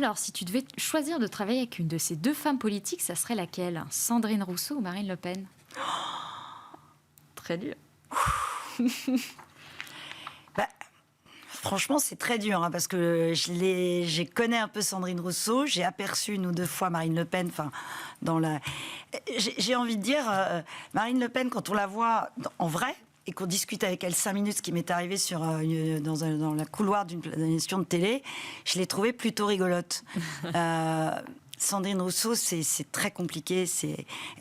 Alors, si tu devais choisir de travailler avec une de ces deux femmes politiques, ça serait laquelle? Sandrine Rousseau ou Marine Le Pen? Très dur. Bah, franchement, c'est très dur, hein, parce que je connais un peu Sandrine Rousseau, j'ai aperçu une ou deux fois Marine Le Pen, j'ai envie de dire, Marine Le Pen, quand on la voit en vrai, et qu'on discute avec elle 5 minutes, ce qui m'est arrivé dans la couloir d'une émission de télé, je l'ai trouvée plutôt rigolote. Sandrine Rousseau, c'est très compliqué.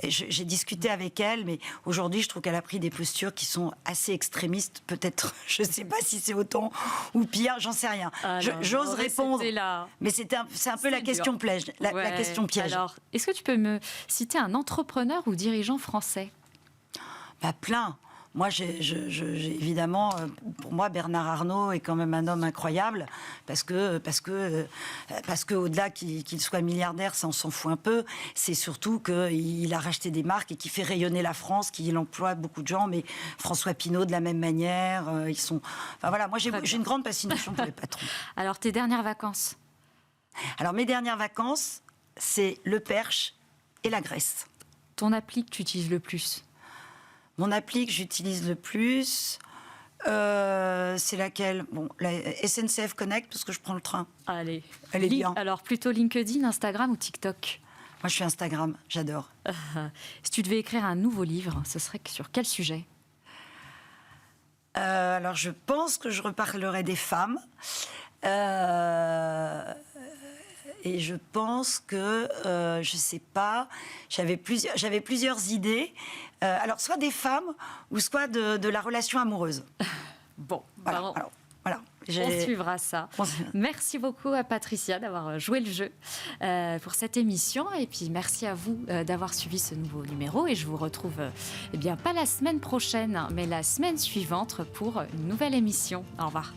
J'ai discuté avec elle, mais aujourd'hui, je trouve qu'elle a pris des postures qui sont assez extrémistes. Peut-être, je ne sais pas si c'est autant ou pire, j'en sais rien. J'ose répondre, mais c'est un peu la question piège. La question piège. Alors, est-ce que tu peux me citer un entrepreneur ou dirigeant français? Plein. Moi, évidemment, pour moi, Bernard Arnault est quand même un homme incroyable, parce que au-delà qu'il soit milliardaire, ça on s'en fout un peu. C'est surtout qu'il a racheté des marques et qu'il fait rayonner la France, qu'il emploie beaucoup de gens. Mais François Pinault de la même manière, ils sont. Enfin voilà, moi j'ai une grande fascination pour les patrons. Alors tes dernières vacances? Alors mes dernières vacances, c'est le Perche et la Grèce. Ton appli que tu utilises le plus? Mon appli que j'utilise le plus, c'est laquelle? Bon, la SNCF Connect, parce que je prends le train. Allez. Elle est bien. Alors, plutôt LinkedIn, Instagram ou TikTok? Moi, je suis Instagram, j'adore. Si tu devais écrire un nouveau livre, ce serait sur quel sujet? Alors, je pense que je reparlerai des femmes. Et je pense que, je sais pas, j'avais plusieurs idées. Alors, soit des femmes, ou soit de la relation amoureuse. Bon, voilà. On suivra ça. Merci beaucoup à Patricia d'avoir joué le jeu pour cette émission. Et puis, merci à vous d'avoir suivi ce nouveau numéro. Et je vous retrouve, pas la semaine prochaine, mais la semaine suivante pour une nouvelle émission. Au revoir.